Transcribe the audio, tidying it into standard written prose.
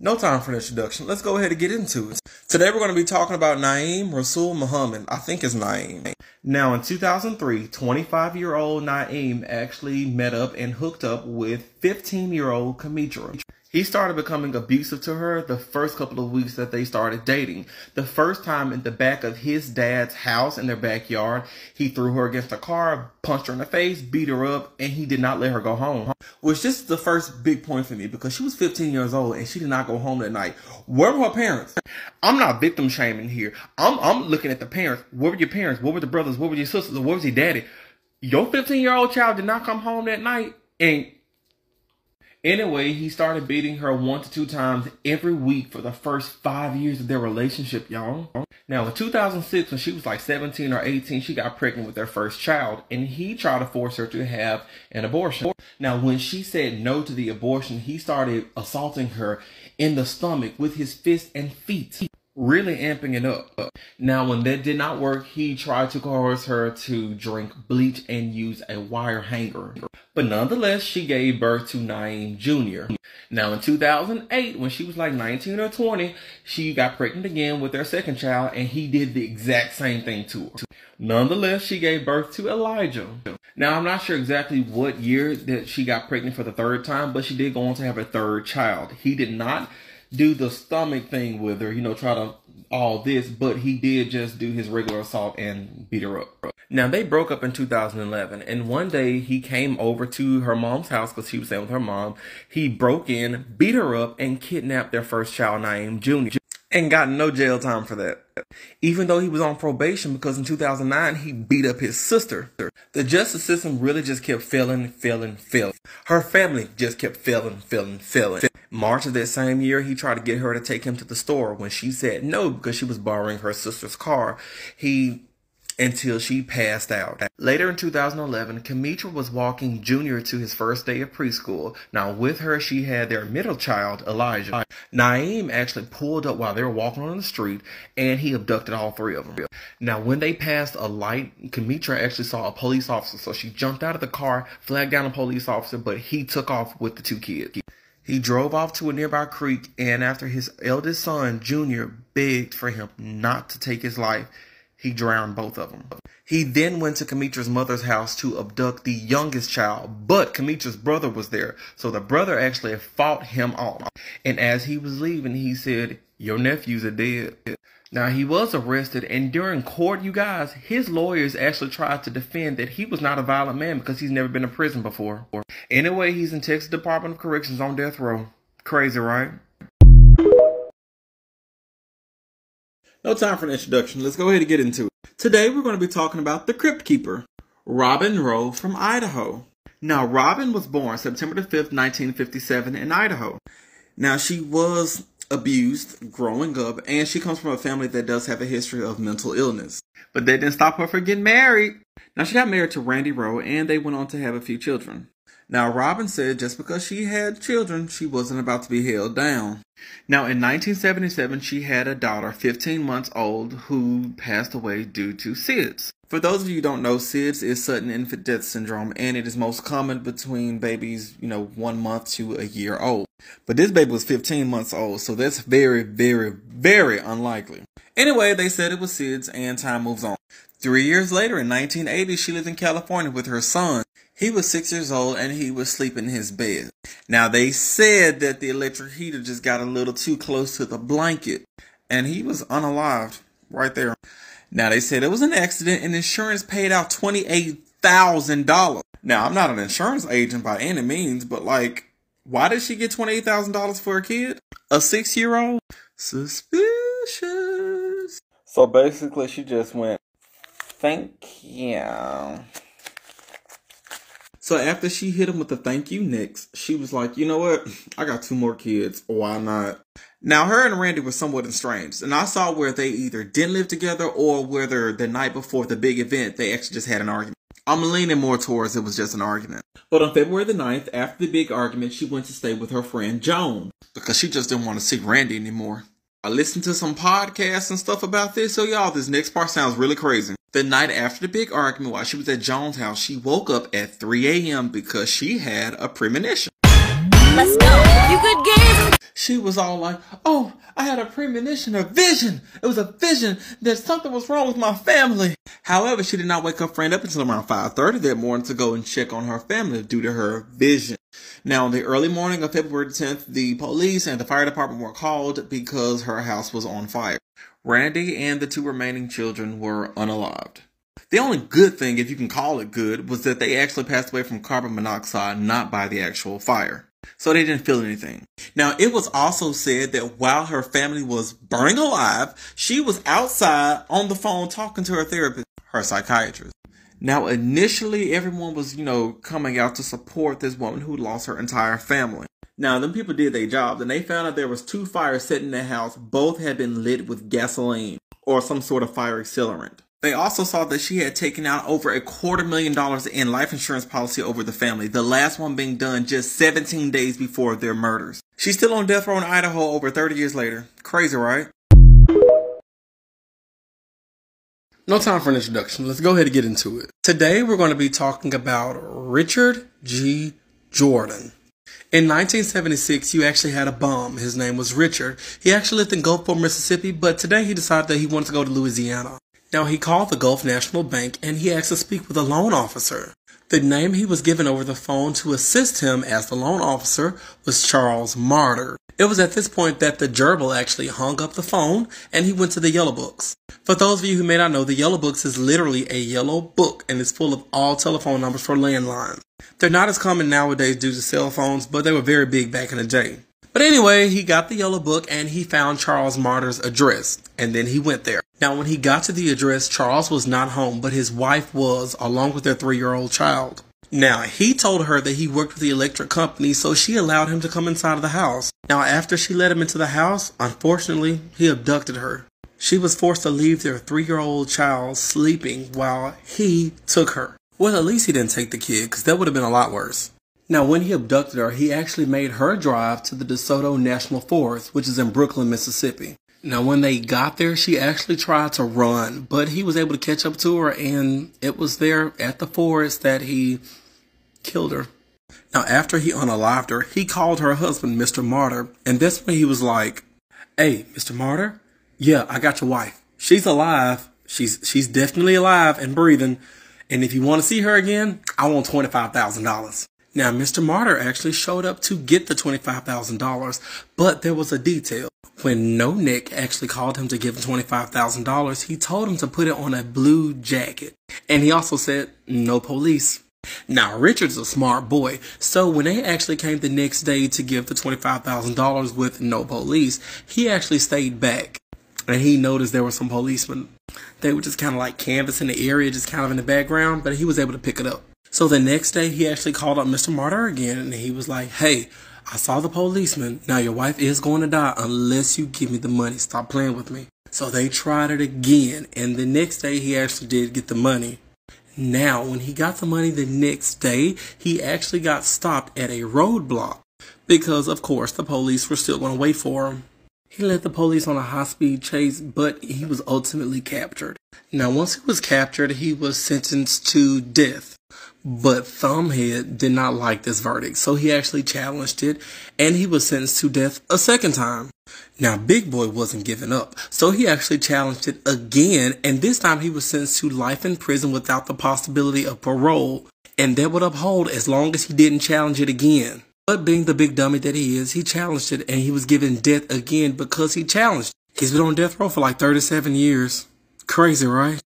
No time for an introduction. Let's go ahead and get into it. Today we're going to be talking about Naeem Rasul Muhammad. I think it's Naeem. Now in 2003, 25-year-old Naeem actually met up and hooked up with 15-year-old Kamitra. He started becoming abusive to her the first couple of weeks that they started dating. The first time in the back of his dad's house in their backyard, he threw her against a car, punched her in the face, beat her up, and he did not let her go home. Which this is the first big point for me because she was 15 years old and she did not go home that night. Where were her parents? I'm not victim shaming here. I'm looking at the parents. Where were your parents? Where were the brothers? Where were your sisters? Where was your daddy? Your 15-year-old child did not come home that night. And anyway, he started beating her 1 to 2 times every week for the first 5 years of their relationship, y'all. Now, in 2006, when she was like 17 or 18, she got pregnant with their first child, and he tried to force her to have an abortion. Now, when she said no to the abortion, he started assaulting her in the stomach with his fists and feet, really amping it up. Now, when that did not work, he tried to coerce her to drink bleach and use a wire hanger. But nonetheless, she gave birth to Naeem Jr. Now, in 2008, when she was like 19 or 20, she got pregnant again with their second child, and he did the exact same thing to her. Nonetheless, she gave birth to Elijah. Now, I'm not sure exactly what year that she got pregnant for the third time, but she did go on to have a third child. He did not do the stomach thing with her, try to all this, but he did just do his regular assault and beat her up. Now, they broke up in 2011, and one day he came over to her mom's house because she was staying with her mom. He broke in, beat her up, and kidnapped their first child, Naeem Jr., and got no jail time for that. Even though he was on probation because in 2009, he beat up his sister. The justice system really just kept failing. Her family just kept failing. March of that same year, he tried to get her to take him to the store. When she said no because she was borrowing her sister's car, until she passed out. Later in 2011, Kamitra was walking Junior to his first day of preschool. Now, with her, she had their middle child, Elijah. Naeem actually pulled up while they were walking on the street, and he abducted all 3 of them. Now, when they passed a light, Kamitra actually saw a police officer, so she jumped out of the car, flagged down a police officer, but he took off with the 2 kids. He drove off to a nearby creek, and after his eldest son, Junior, begged for him not to take his life, he drowned both of them. He then went to Kamitra's mother's house to abduct the youngest child, but Kamitra's brother was there, so the brother actually fought him off. And as he was leaving, he said, "Your nephews are dead." Now, he was arrested, and during court, you guys, his lawyers actually tried to defend that he was not a violent man because he's never been in prison before. Anyway, he's in Texas Department of Corrections on death row. Crazy, right? No time for an introduction. Let's go ahead and get into it. Today, we're going to be talking about the Crypt Keeper, Robin Rowe from Idaho. Now, Robin was born September the 5th, 1957 in Idaho. Now, she was abused growing up, and she comes from a family that does have a history of mental illness. But that didn't stop her from getting married. Now, she got married to Randy Rowe, and they went on to have a few children. Now, Robin said just because she had children, she wasn't about to be held down. Now, in 1977, she had a daughter, 15 months old, who passed away due to SIDS. For those of you who don't know, SIDS is sudden infant death syndrome, and it is most common between babies, 1 month to a year old. But this baby was 15 months old, so that's very, very, very unlikely. Anyway, they said it was SIDS, and time moves on. 3 years later, in 1980, she lived in California with her son. He was 6 years old, and he was sleeping in his bed. Now, they said that the electric heater just got a little too close to the blanket, and he was unalived right there. Now, they said it was an accident, and insurance paid out $28,000. Now, I'm not an insurance agent by any means, but, why did she get $28,000 for a kid? A 6-year-old? Suspicious. So, basically, she just went, "Thank you." So after she hit him with the thank you next, she was like, "You know what? I got 2 more kids. Why not?" Now, her and Randy were somewhat estranged, and I saw where they either didn't live together or whether the night before the big event, they actually just had an argument. I'm leaning more towards it was just an argument. But on February the 9th, after the big argument, she went to stay with her friend Joan because she just didn't want to see Randy anymore. I listened to some podcasts and stuff about this, so y'all, this next part sounds really crazy. The night after the big argument, while she was at Joan's house, she woke up at 3 a.m. because she had a premonition. Let's go. You could gaze. She was all like, oh, I had a premonition, a vision. It was a vision that something was wrong with my family. However, she did not wake her friend up until around 5:30 that morning to go and check on her family due to her vision. Now, in the early morning of February 10th, the police and the fire department were called because her house was on fire. Randy and the 2 remaining children were unalived. The only good thing, if you can call it good, was that they actually passed away from carbon monoxide, not by the actual fire. So they didn't feel anything. Now, it was also said that while her family was burning alive, she was outside on the phone talking to her therapist, her psychiatrist. Now, initially, everyone was, coming out to support this woman who lost her entire family. Now, them people did their job, and they found out there was 2 fires set in the house. Both had been lit with gasoline or some sort of fire accelerant. They also saw that she had taken out over $250,000 in life insurance policy over the family, the last one being done just 17 days before their murders. She's still on death row in Idaho over 30 years later. Crazy, right? No time for an introduction. Let's go ahead and get into it. Today we're going to be talking about Richard G. Jordan. In 1976, you actually had a bum. His name was Richard. He actually lived in Gulfport, Mississippi, but today he decided that he wanted to go to Louisiana. Now, he called the Gulf National Bank and he asked to speak with a loan officer. The name he was given over the phone to assist him as the loan officer was Charles Martyr. It was at this point that the gerbil actually hung up the phone and he went to the Yellow Books. For those of you who may not know, the Yellow Books is literally a yellow book and it's full of all telephone numbers for landlines. They're not as common nowadays due to cell phones, but they were very big back in the day. But anyway, he got the Yellow Book and he found Charles Martyr's address, and then he went there. Now, when he got to the address, Charles was not home, but his wife was, along with their 3-year-old child. Now, he told her that he worked with the electric company, so she allowed him to come inside of the house. Now, after she let him into the house, unfortunately, he abducted her. She was forced to leave their 3-year-old child sleeping while he took her. Well, at least he didn't take the kid, because that would have been a lot worse. Now, when he abducted her, he actually made her drive to the DeSoto National Forest, which is in Brooklyn, Mississippi. Now, when they got there, she actually tried to run, but he was able to catch up to her, and it was there at the forest that he killed her. Now, after he unalived her, he called her husband, Mr. Martyr, and that's when he was like, hey, Mr. Martyr, yeah, I got your wife. She's alive. She's definitely alive and breathing, and if you want to see her again, I want $25,000. Now, Mr. Martyr actually showed up to get the $25,000, but there was a detail. When No Nick actually called him to give him $25,000, he told him to put it on a blue jacket. And he also said, no police. Now, Richard's a smart boy, so when they actually came the next day to give the $25,000 with no police, he actually stayed back. And he noticed there were some policemen. They were just kind of like canvassing the area, just kind of in the background, but he was able to pick it up. So the next day, he actually called up Mr. Martyr again, and he was like, hey, I saw the policeman. Now, your wife is going to die unless you give me the money. Stop playing with me. So they tried it again, and the next day, he actually did get the money. Now, when he got the money the next day, he actually got stopped at a roadblock because, of course, the police were still going to wait for him. He led the police on a high-speed chase, but he was ultimately captured. Now, once he was captured, he was sentenced to death. But Thumbhead did not like this verdict, so he actually challenged it, and he was sentenced to death a second time. Now, Big Boy wasn't giving up, so he actually challenged it again, and this time he was sentenced to life in prison without the possibility of parole, and that would uphold as long as he didn't challenge it again. But being the big dummy that he is, he challenged it, and he was given death again because he challenged it. He's been on death row for like 37 years. Crazy, right?